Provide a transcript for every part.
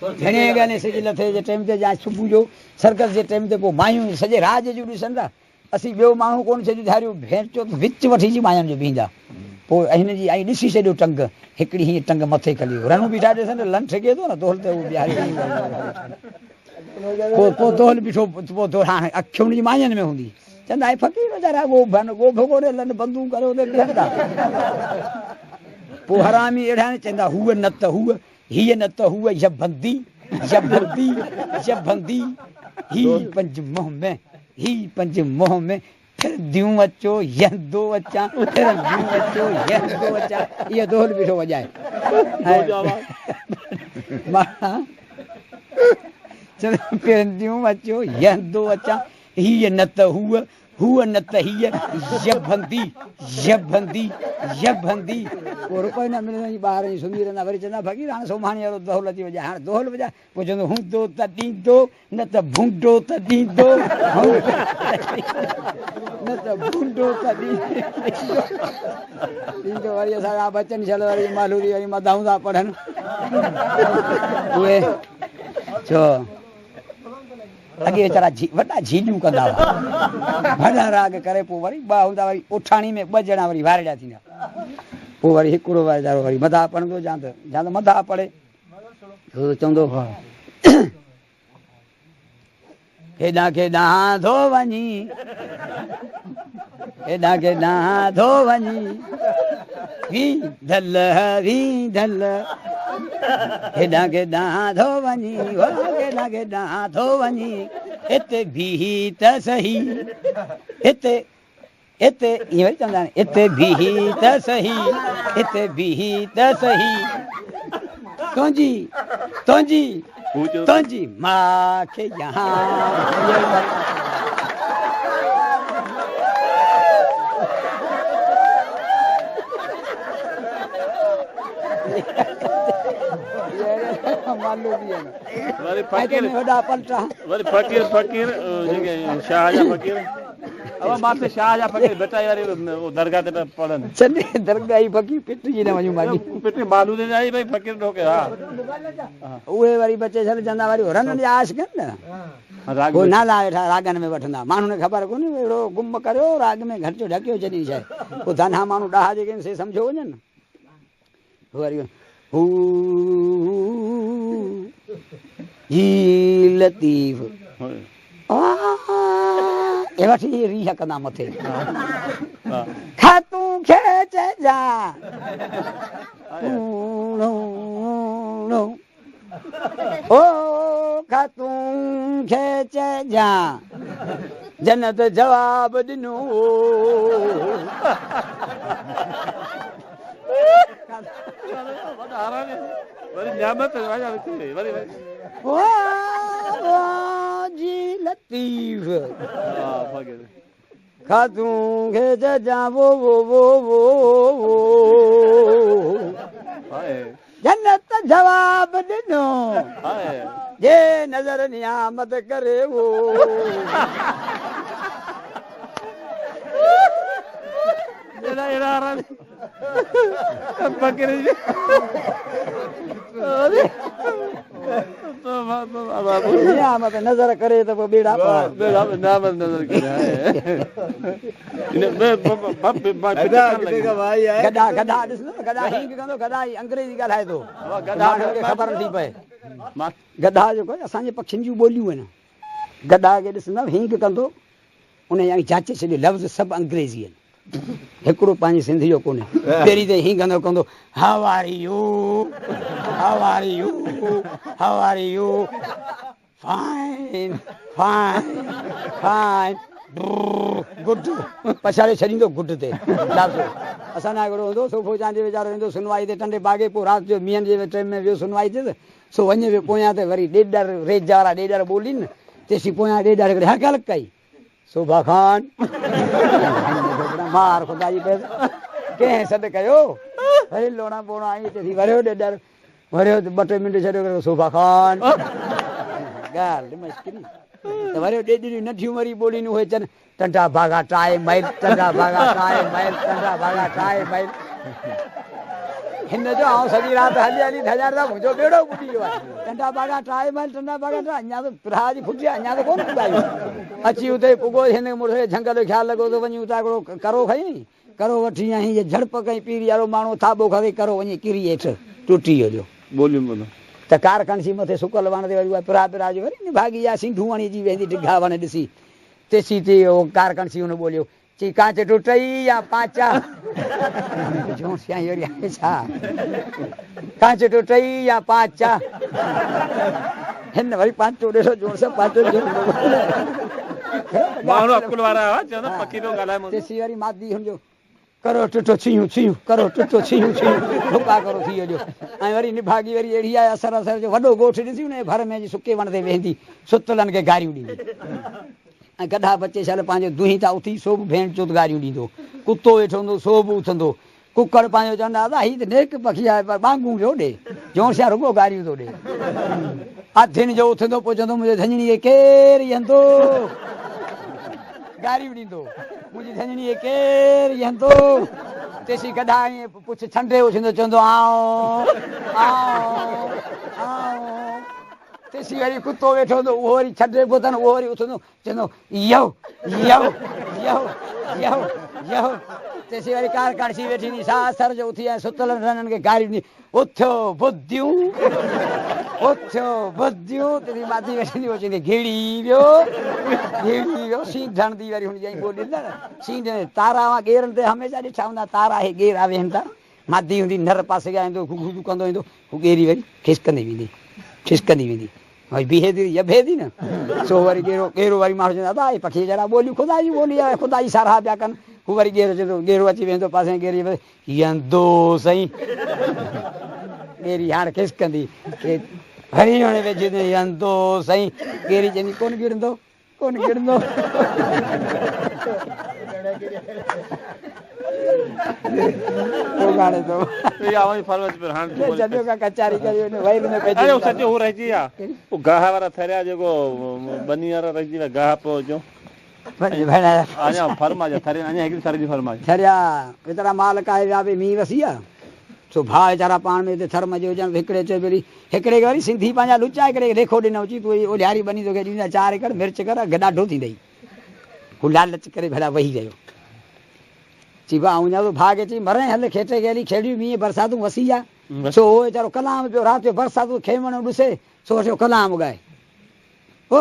घणे ॻाल्हि सॼे लथे जे टाइम ते या सुबुह जो सर्कस जे टाइम ते पोइ मायूं सॼे राति जूं ॾिसनि था असीं ॿियो माण्हू कोन सॼी धारियूं भेचो विच वठी जी मायुनि जो बीहंदा पोइ हिन जी आई ॾिसी छॾियो टंग हिकिड़ी हीअं टंग मथे कली रनूं बीठा ॾिसनि लन ठेके थो न तोल ते पोइ तोल बीठो पोइ हाणे अखियुनि जी मायुनि में हूंदी चवंदा आहे फ़क़ीर वीचारा ॻोभ कोन्हे लन बंदूं करे हुते बीहनि था पोइ हरामी अहिड़ा चवंदा हूअ न त हूअ हीअ न त हूअ यबंदी यबंदी यबंदी ही पंज मोह में ही पंज मोह में फिर दियूं अचो यंदो अचां फिर दियूं अचो यंदो अचां इहो दोल बीठो वॼाए फिर दियूं अचो यंदो अचां हीअ न त हूअ हूअ न त हीअ यबंदी यबंदी यबंदी पोइ रुपए न मिलंदा ॿार जी सुम्ही रहंदा वरी चवंदा फ़क़ीर हाणे सुभाणे वारो दोल अची वॼाए हाणे दोल वॼाए पोइ चवंदो हूंदो त ॾींदो न त भूंडो त ॾींदो न त भूंडो त ॾींदो वरी असां बचन छल वरी मालूरी वरी मदाऊं था पढ़नि उहे छो अॻे वीचारा वॾा झीलियूं कंदा हुआ वॾा राग करे पोइ वरी ॿ हूंदा वरी उठाणी में ॿ ॼणा वरी वारड़ा थींदा पोइ वरी हिकिड़ो वीचारो वरी मदा पढ़ंदो या त मदा पढ़े चवंदो केॾां केॾां थो वञी केॾां केॾां थो वञी वी धल केॾां केॾां थो वञी केॾां केॾां थो वञी हिते बीही त सही हिते हिते ईअं वरी चवंदा आहिनि हिते बीही त सही हिते बीही त सही तुंहिंजी तुंहिंजी तुंहिंजी मां खे यहाँ रागनि में वठंदा माण्हुनि खे ख़बर कोन्हे अहिड़ो गुम करियो राग में घटि ढकियो जॾहिं छा पोइ धना माण्हू ॾाहा जेके से सम्झो वञनि वरी लतीफ़ वठी रीह कंदा मथे खातूं खे चइजा ओ खातूं खे चइजा जन्नत जवाब ॾिनो लतीफ़ खातूं खे चइजा वो जन्नत जवाब ॾिनो जे नज़र नियामत करे वो नज़र करे त पोइ बेड़ा अंग्रेजी ॻाल्हाए थो ख़बर नथी पए गधा जेको असांजे पखियुनि जूं ॿोलियूं आहिनि गधा खे ॾिसंदव हींग कंदो उन जांचे छॾियो लफ़्ज़ सभु अंग्रेज़ी आहिनि हिकिड़ो पंहिंजी सिंधी जो कोन्हे पहिरीं त हींग कंदो कंदो how are you how are you how are you fine fine fine good पछाड़े छॾींदो गुड ते असांजा हिकिड़ो हूंदो सोफ़ो चांहि वीचारो ईंदो सुनवाई ते टंडे बागे पोइ राति जो मींहं जे टाइम में वियो सुनवाई ते सो वञे वियो पोयां ते वरी ॾेॾर रेज वारा ॾेॾर ॿोलीनि तेसीं पोयां ॾेॾर हिकिड़े हक कई शोभा खान मार ख़ुदा जी कंहिं सॾु कयो वरी लोड़ा पोड़ा आई चई वरियो ॾेॾर वरियो 2 टे मिंट छॾियो शोभा खान ॻाल्हि मश्किल वरी ॾेॾियूं नंढियूं वरी ॿोलियूं उहे चवनि टंडा भागा टाए मैल टंडा भागा टाए मैल टंडा भागा टाए मैल हिन जो आउं सॼी राति हली हली धजारदा मुंहिंजो ॿेड़ो ॿुॾी वियो आहे टंडा भागा टाए मैल टंडा भागा टाए अञा त भरा जी फुटिया अञा त कोन पुॼायूं अची उते पुॻो हिन मुड़ुस झंगल ख्यालु लॻो त वञी उतां हिकिड़ो करो खईं करो वठी आई हीअ झड़प कई पीरी वारो माण्हू थाॿो खवे करो वञी किरी हेठि टुटी वियो ॿोलियूं त कार कणसी मथे सुकल वण ते वरी उहा पिरा पिरा जो वरी भागी या सिंधू वणी जी वेंदी ढिघा वण ॾिसी तेसी ते कार कणसी हुन ॿोलियो चई कांच टुटई या पाचा छा कांच टुटई या पाचा हिन वरी पांचो ॾिसो जोर सां पांचो तेसी वरी मादी हुनजो करो टुटो छियूं छियूं करो टुटो छियूं छियूं ढुका करो थी वियो ऐं वरी निभागी वरी अहिड़ी आहे असर असर जो वॾो ॻोठु ॾिसी हुन भर में सुके वण ते वेहंदी सुतलनि खे गारियूं ॾींदी ऐं गॾा बचे छल पंहिंजो दुही था उथी सो बि भेण चोत गारियूं ॾींदो कुतो वेठो हूंदो सो बि उथंदो कुकड़ पंहिंजो चवंदा दादा हीअ त नेक पखी आहे पर बांगू पियो ॾे जोशिया रुॻो गारियूं थो ॾे अथिन जो उथंदो पोइ चवंदो मुंहिंजे धञणीअ केरु ईंदो गारियूं ॾींदो मुंहिंजी धञणीअ केरु ईंदो तेसी गॾा ईअं पुछ छंडे उथंदो चवंदो आऊं आऊं आऊं तेसी वरी कुतो वेठो हूंदो उहो वरी छॾे पोइ अथनि उहो वरी उथंदो चवंदो यो यो यो यो यो तेसी वरी कार कणसी वेठी नी सा सर जो उथी ऐं सुतल रननि खे गारियूं ॾी उथियो बुधियूं उथियो बुधियूं तेसी मादी वेठी नी चवंदी घिड़ी वियो सीं ढणंदी वरी हुनजी ॿोली न सीं तारा वां गेरनि ते हमेशह ॾिठा हूंदा तारा हे गेरा वेहनि था मादी हूंदी नर पासे ॻाईंदो घुघू कंदो ईंदो हू गेरी वरी खिसकंदी वेंदी भई बीहे थी यभे थी न सो वरी गेरो वरी माण्हू चवंदा दादा पखी जरा ॿोलियूं ख़ुदा जी ॿोली आहे ख़ुदा जी साराह पिया कनि हू वरी गेरो चवंदो गेरो अची वेंदो पासे गेरी यंदो सही गेरी हाणे खिसकंदी हरी हाणे वेझे यंदो सही गेरी चवंदी कोन गिड़ंदो कचारी गाह वारा थरिया जेको बनी वारा रहिजी विया गाह पियो जो एतिरा माल काए विया भई मींहुं वसी आहे सो भाउ वीचारा पाण में हिते थर्म जो हुजनि हिकिड़े चयो वरी हिकिड़े खे वरी सिंधी पंहिंजा लुचा हिकिड़े खे लेखो ॾिनो अची तूं ओलिहारी बनी तोखे ॾींदा चार एकड़ मिर्च कर अघु ॾाढो थींदई हू लालच करे भला वेही रहियो चई भाउ अञा तो भाउ खे चई मरे हल खेटे खे हली खेड़ियूं मींहं बरसातूं वसी आहे सो उहो वीचारो कलाम पियो राति जो बरसातूं खेमण ॾिसे सो वठो कलाम ॻाए ओ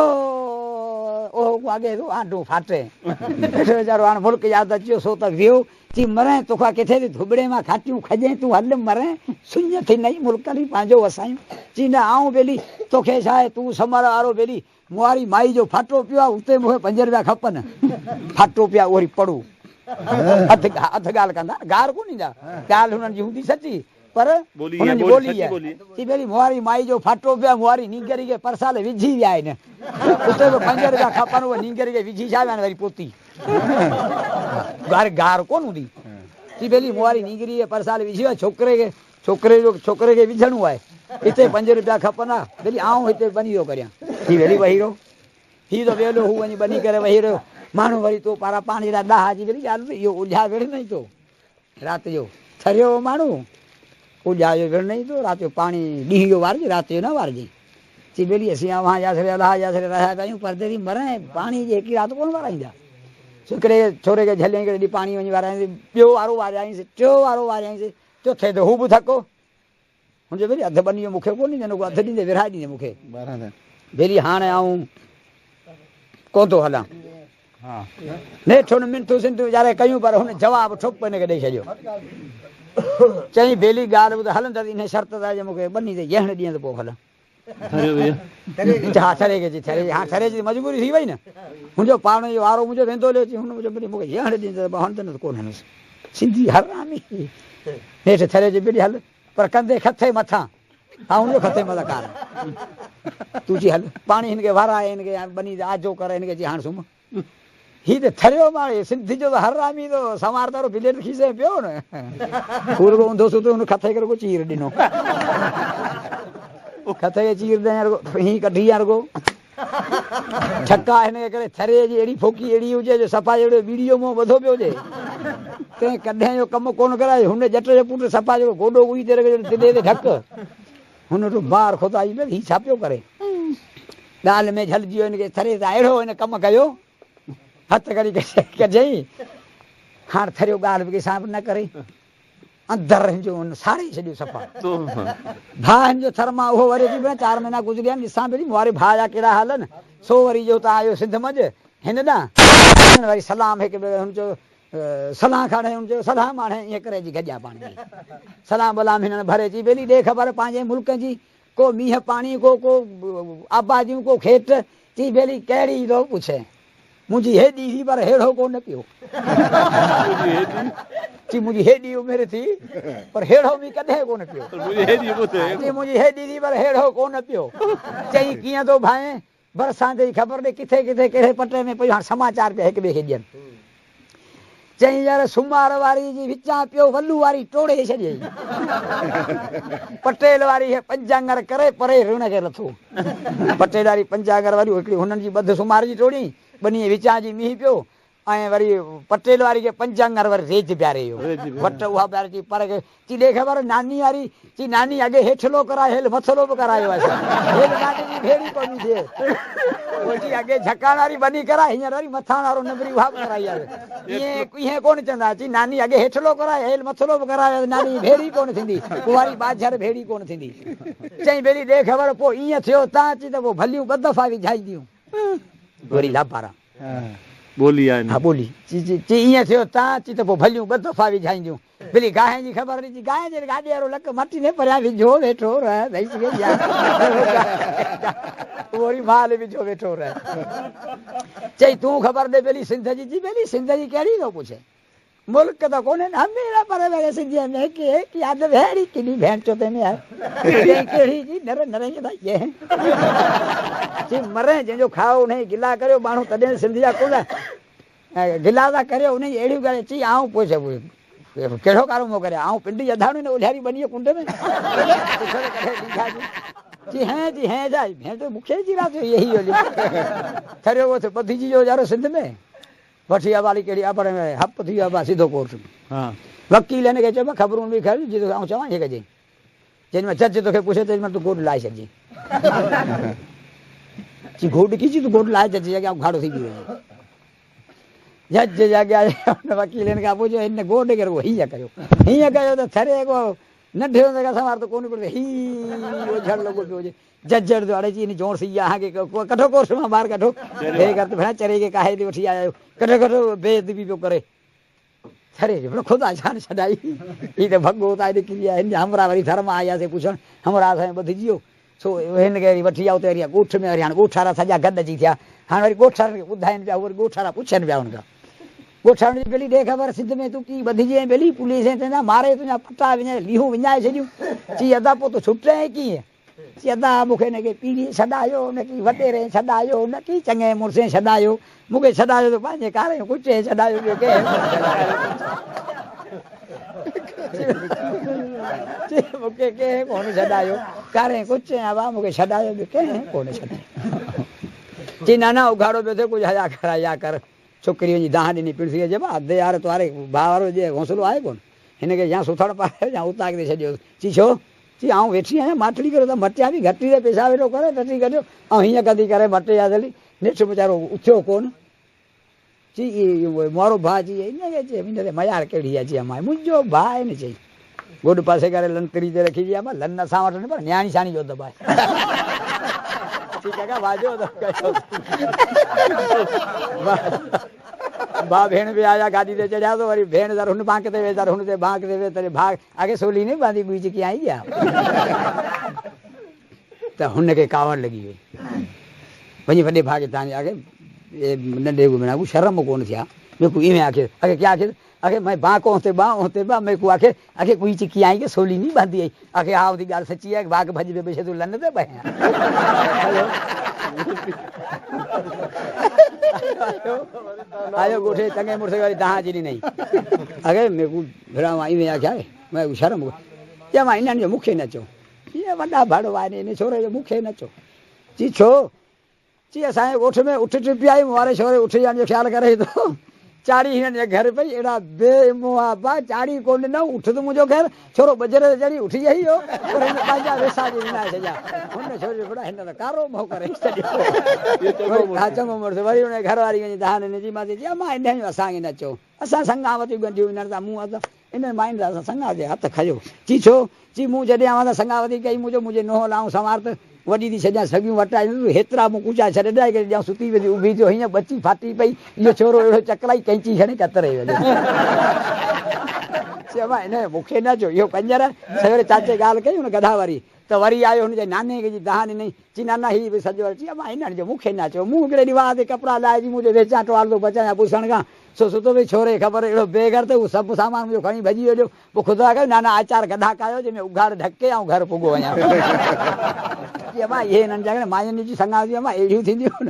अॻे तो आंडू फाटे वीचारो हाणे मुल्क यादि अची सो त वियो चई मरे तोखां किथे थी धुबड़े मां खाटियूं खजे तूं हल मरे सुञ थी नई मुल्क हली पंहिंजो वसायूं चई न आऊं बेली तोखे छा आहे तूं समर वारो बेली मुआरी माई जो फाटो पियो आहे उते मूंखे 5 रुपया खपनि फाटो पिया वरी पढ़ू अधु ॻाल्हि कंदा गार कोन ईंदा ॻाल्हि हुननि जी हूंदी सची पर हुननि जी ॿोली आहे चई बेली मुआरी माई जो फाटो पियो आहे मुआरी नींगरी खे परसाल विझी विया आहिनि उते बि 5 रुपया खपनि उहे नींगरी खे विझी छा विया आहिनि वरी पोती गार कोन हूंदी चई बेली मुआरी नींगरी खे परसाल विझी वियो छोकिरे खे विझणो आहे हिते 5 रुपया खपनि आहे बेली आऊं हिते बनी थो करियां ही वेली वेही रहो हीउ त वेलो हू वञी बनी करे वेही रहियो माण्हू वरी तो पारां पाणी जा ॾाह जी वेली ॻाल्हि इहो उलिया विढ़ थो राति जो थरियो माण्हू उलिया जो विढ़ थो राति जो पाणी ॾींहं जो वारजे राति जो न वारजे चई बेली असीं वहाँ जासरे अलाह जासरे रहिया पिया आहियूं परदे थी मरे पाणी जी हिकिड़ी राति कोन वाराईंदा हिकिड़े छोरे खे झले करे पाणी वञी वाराईंदी ॿियो वारो वारियाईंसीं टियों वारो वारियाईंसीं चोथे ते हू बि थको हुनजो बेली अधु बनी मूंखे कोन ॾींदे न अधु ॾींदे विरहाए ॾींदे मूंखे बेली हाणे आऊं कोन थो हलां नेठो न मिंटू सिंटू वीचारे कयूं पर हुन जवाबु ठोक हिनखे ॾेई छॾियो चई बेली ॻाल्हि ॿुधाए हलंदड़ इन शर्त ते मूंखे बनी ते ॼहण ॾींहं त पोइ हलां हा थरे खे थरे हा थरे जी मजबूरी थी वई न मुंहिंजो पाण जो वारो मुंहिंजो वेंदो लियो हुन मूंखे ॼहण ॾींदो हलंदो त कोन हलंदुसि सिंधी हरामी हेठि थरे जी बेली हल पर कंदे खथे मथां हा हुनजो खथे मथां कार तूं चई हल पाणी हिनखे वाराए हिनखे बनी आजो कर हिनखे चई हाणे सुम्ह हीउ त थरियो माण्हू सिंधी जो त हरामी तो संवारदारो बिलेट खीसे पियो न पूरो ऊंधो सुधो हुन खथे खे रुॻो चीर ॾिनो खथे खे चीर ॾियईं रुॻो हीअं कढी आहे रुॻो छक्का हिन करे थरे जी अहिड़ी फोकी अहिड़ी हुजे जो सफ़ा जहिड़ो वीडियो मां वधो पियो हुजे कंहिं कॾहिं जो कमु कोन करायो हुन जट जो पुटु सफ़ा जो गोॾो उई ते दिले ते ढक हुन वटि बार खुदाई में हीउ छा पियो करे ॻाल्हि में झलिजी वियो हिनखे थरे सां अहिड़ो हिन कमु कयो हथु कढी कजई हाणे थरियो ॻाल्हि बि कंहिंसां बि न करे अंदरि हिनजो हुन साड़े छॾियो सफ़ा भाउ हिनजो थर मां उहो वरी अची 4 महीना गुज़रिया आहिनि ॾिसां पई वारे भाउ जा कहिड़ा हाल आहिनि सो वरी जो तव्हां आयो सिंध मंझि हिन ॾांहुं वरी सलाम हिकु हुनजो सलाह खणे हुनजो सलाह माणे ईअं करे जी गॼा पाणी सलाम बलाम हिननि भरे अची बेली ॾे ख़बर पंहिंजे मुल्क जी को मींहं पाणी को आबादियूं को खेत चई बेली कहिड़ी थो पुछे मुंहिंजी हेॾी थी पर हेड़ो कोन पियो चई मुंहिंजी हेॾी उमिरि थी पर हेड़ो बि कॾहिं कोन पियो मुंहिंजी हेॾी थी पर हेड़ो कोन पियो चई कीअं थो भाए बरसाति जी ख़बर ॾे किथे किथे कहिड़े पटे में पियो हाणे समाचार पिया हिक ॿिए खे ॾियनि चई यार सुमार वारी जी विचां पियो वल्लू वारी टोड़े छॾियई पटेल वारी पंज आङर करे परे ऋण खे लथो पटेल वारी पंज आङर वारी हिकिड़ी हुननि जी ॿध सुमार जी टोड़ी ॿनी विचां जी मींहुं पियो ऐं वरी पटेल वारी खे पंज आङर वरी रेज प्यारे वट उहा प्यारे चई पर चई ॾे ख़बर नानी वारी चई नानी अॻे हेठलो कराए हेल मथलो बि करायो आहे हेल नानी जी भेड़ी कोन्ही थिए पोइ चई अॻे झकाण वारी बनी कराए हींअर वरी मथां वारो नबरी उहा बि कराई आहे ईअं कोन चवंदा चई नानी अॻे हेठलो कराए हेल मथलो बि करायो नानी जी भेड़ी कोन थींदी पोइ वारी बाझर भेड़ी कोन थींदी चई बेली ॾे ख़बर पोइ ईअं थियो तव्हां अची त पोइ भलियूं ॿ दफ़ा विझाईंदियूं वरी लापारा बोली आहे हा बोली चई ईअं थियो तव्हां अची त पोइ भलियूं ॿ दफ़ा विझाईंदियूं भली गांइ जी ख़बर ॾिजी गांइ जे गाॾी वारो लक मटी ने परियां विझो वेठो रह वरी माल विझो वेठो रह चई तूं ख़बर ॾे बेली सिंध जी जी बेली सिंध जी कहिड़ी थो पुछे मुल्क त कोन्हे हमेशा पर वेड़े सिंधीअ में की याद भेड़ी किनी भेण चो ते में आहे कहिड़ी जी नर नरे चई मरे जंहिंजो खाओ उन गिला करियो माण्हू तॾहिं सिंधी जा कोन गिला था करियो उन जी अहिड़ियूं ॻाल्हियूं चई आऊं पुछे कहिड़ो कारो मो करे आऊं पिंडी अधाणू न उलियारी बनीअ कुंड में जी हैं जा भेण तो मूंखे जी राति यही हो थरियो वो ॿधिजी वियो वीचारो सिंध में वठी विया वाली कहिड़ी अबर में हप थी विया सिधो कोर्ट में वकील हिन खे चयो ख़बरूं बि खर जी आऊं चवां हीअ कजे जेॾी महिल जज तोखे पुछे तेॾी महिल तूं गोॾ लाहे छॾिजे चई गोॾ कीची तूं गोॾ लाहे छॾिजे अॻियां घाड़ो थी वियो जज जे अॻियां हुन वकील हिन खां पुछियो हिन गोॾ खे हीअं कयो त थरे को नंढे हूंदे खां सवार त कोन पियो हीअ झड़ लॻो पियो हुजे जजर जो अड़े चई जोर सी आहे कठो कोर्स मां ॿाहिरि कढो हे कर भेण चरे खे काहे वठी आया आहियो कठो कठो बेअदबी पियो करे थरे जो ख़ुदा छान छॾाई हीअ त भॻो था निकिरी आहे हिन हमरा वरी धर्म आयासीं पुछणु हमरा असांजो ॿधिजी वियो छो हिन खे वरी वठी विया उते वरी ॻोठ में वरी हाणे ॻोठ वारा सॼा गॾिजी थिया हाणे वरी ॻोठ वारनि खे ॿुधाइनि पिया वरी ॻोठ वारा पुछनि पिया हुनखां ॻोठ वारनि जी बेली ॾे ख़बर सिंध में तूं कीअं ॿधिजे बेली पुलिस चवंदा मारे तुंहिंजा पटा विञाए लीहूं विञाए छॾियूं चई अदा पोइ तूं छुटे कीअं चई अदा मूंखे हिनखे पीढ़ी छॾायो हुनखे वॾेरे छॾायो हुनखे चङे मुड़ुसे छॾायो मूंखे छॾायो त पंहिंजे कारे कुचे छॾायो ॿियो मूंखे कंहिं कोन छॾायो कारे कुचे आवा मूंखे छॾायो ॿियो कंहिं कोन छॾायो चई नाना उघाड़ो पियो थिए कुझु हया कर हया कर छोकिरीअ जी दाह ॾिनी पिड़सीअ जे अधु यार तुआरे भाउ वारो जे हौसलो आहे कोन हिनखे या सुथड़ पायो या उता किथे छॾियो चई छो चई आऊं वेठी आहियां माठड़ी करियो त मटिया बि घटी ते पैसा वेठो करे टटी कढियो ऐं हीअं कदी करे मटे आहे हली निठ वीचारो उथियो कोन चई मोरो भाउ चई ईअं चई हिन ते मयार कहिड़ी आहे चई मां मुंहिंजो भाउ आहे न चई गोॾ पासे करे लंतरी ते रखी आहे लन असां वटि न पर न्याणी साणी जो दॿाए भाउ भेण बि आया गाॾी ते चढ़िया त वरी भेण दर हुन बांक ते वेचारो हुन ते बांक ते वे तॾहिं भाउ आगे सोली न बांधी ॿी चिकी आई आहे त हुनखे कावड़ लॻी वई वञी वॾे भाउ खे तव्हांजे आगे नंढे को शर्म कोन थिया मेरे को इवें आखिर आगे क्या आखिर आगे मैं बांको होते बा मेरे को आखिर आगे कोई चिकी आई के सोली नहीं बांधी आई आगे हाँ वो गाल सच्ची है बाग भज पे बेचे तू लन दे बह आयो गोठे चंगे मुड़से वाली दहा जी नहीं आगे मेरे को भरा इवें आख्या मैं शर्म क्या मां इन्हनि जो मुखे न चो ये वॾा भड़ वारे ने छोरे जो मुखे न चो जी छो चई असांजे ॻोठ में उठ टिपी आई वारे छोरे उठ ॼण जो ख़्यालु करे थो चाड़ी हिननि जे घर पई अहिड़ा बेमुआ बा चाड़ी कोन ॾिनऊं उठ त मुंहिंजो घर छोरो बजर ते चढ़ी उठी आई हो पर हिन पंहिंजा वेसा बि ॾिना सॼा हुन छोरी बड़ा हिन त कारो मोह करे छॾियो हा चङो मुड़ुसु वरी हुन घर वारी वञी दहान हिनजी मां चई अमां इन जो असांखे न चओ असां संगावती ॻंढियूं हिननि सां मूं हथ इन माइनि सां असां संगा जे हथ खयो चई छो चई मूं जॾहिं आवां त संगावती कई मुंहिंजे नोह लाऊं संवार त वॾी थी छॾियां सॻियूं वटायूं हेतिरा मूं कूचा छॾे ॾिया कि ॼण सुती वेंदी उभी थियो हीअं बची फाटी पई इहो छोरो अहिड़ो चकलाई कैंची खणी कतरे वञे चयोमांइ हिन मूंखे न चओ इहो कंजर सवेरे चाचे ॻाल्हि कई हुन गधा वारी त वरी आयो हुनजे नाने खे दहान ॾिनई चई नाना हीअ बि सॼो चई मां हिननि जो मूंखे न चओ मूं हिकिड़े ॾींहुं वाह ते कपिड़ा लाइजी मुंहिंजो वेचां टवालंदो बचायां पुछण खां सो सुतो भई छोरे ख़बर अहिड़ो बेघर त उहो सभु सामान मुंहिंजो खणी भॼी वियो पोइ ख़ुदा कयो नाना आचार गधा कयो जंहिंमें उघाड़ ढके ऐं घर पुॻो वञा मां इहे हिननि जा मायुनि जी संगा मां अहिड़ियूं थींदियूं न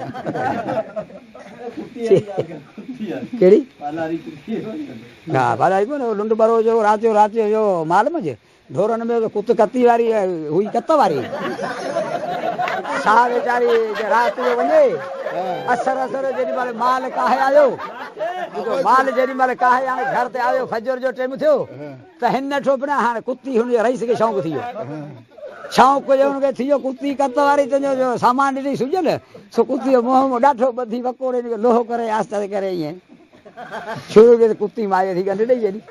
कहिड़ी हा भला लुंड बरो जो राति जो माल मझ ढोरनि में कुत कती वारी हुई कत वारी छा वीचारी राति जो वञे असर जेॾी महिल माल काहे आयो माल जेॾी महिल काहे हाणे घर ते आयो फजर जो टाइम थियो त हिन ठोपणा हाणे कुती हुनजे रईस खे शौक़ु थी वियो शौक़ु जो हुनखे थी वियो कुती कत वारी तुंहिंजो सामान ॾिनी सुजल सो कुती जो मुंहं में ॾाढो ॿधी वकोड़े लोहो करे आस्ते करे ईअं शुरू में कुती माए थी गंढ ॾेई छॾी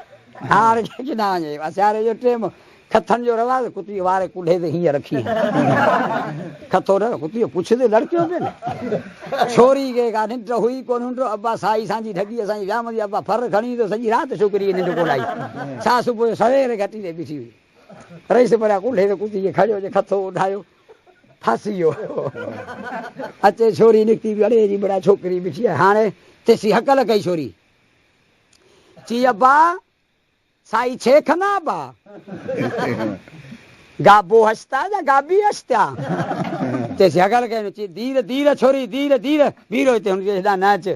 हाणे किथां वञे सियारे जो टाइम खथनि जो रवाज़ कुती वारे कुल्हे ते हीअं रखी खथो न कुती पुछंदे लड़कियो पियो न छोरी खे का निंड हुई कोन हूंदो अब्बा साई असांजी ठगी असांजी वियामंदी अब्बा फर खणी त सॼी राति छोकिरी निंड कोन आई छा सुबुह जो सवेरे घटी ते बीठी हुई रईस परियां कुल्हे ते कुती खे खड़ियो जे खथो उठायो फासी वियो अचे छोरी निकिती बि अड़े जी बड़ा छोकिरी बीठी आहे हाणे तेसी हकल कई छोरी चई अब्बा साई छे खना अब्बा गाबो हंसता या गाबी हंसता तेसी हकल कई चई धीर धीर छोरी धीर धीर बीरो हिते हुनखे हेॾां न अच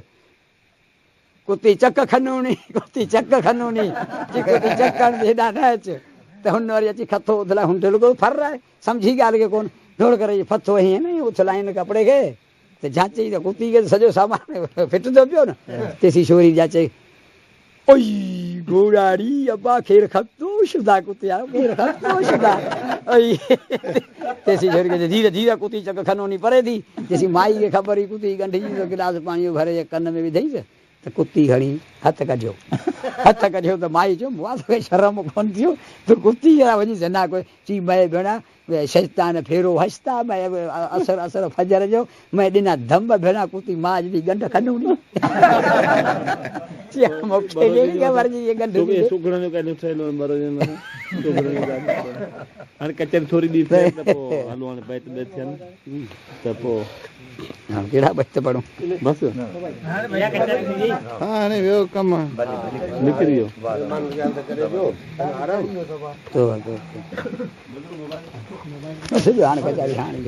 कुती चक खनूणी कुती चक खनूणी कुती चक हेॾां न अच त हुन वरी अची खथो उथलाए हुन रुगो फर आहे सम्झी ॻाल्हि खे कोन ढोड़ करे फथो हीअं न उथलाए हिन कपिड़े खे त जांचई त कुती खे सॼो सामान फिटंदो पियो न तेसी छोरी जांचे ओई घोड़ाड़ी अब्बा खेर खतो शुदा कुतिया खेर खतो शुदा ओई तेसी छोरी खे धीरे धीरे कुती चक खनोनी परे थी तेसी माई खे ख़बर हुई कुती गंढी जो गिलास पाणी भरे कन में विधईसि त कुती खणी हथ कढियो त माई चयो मूं तोखे शर्म कोन थियो तूं कुती वञी न कोई चई मैं भेण शैतान फेरो हंसता मैं असर असर फजर जो मैं ॾिना धंब भेण कुती मां जी गंढ खनूणी कहिड़ा बच पढ़ूं बसि हाणे वियो कमु निकिरी वियो हाणे कचारी हाणे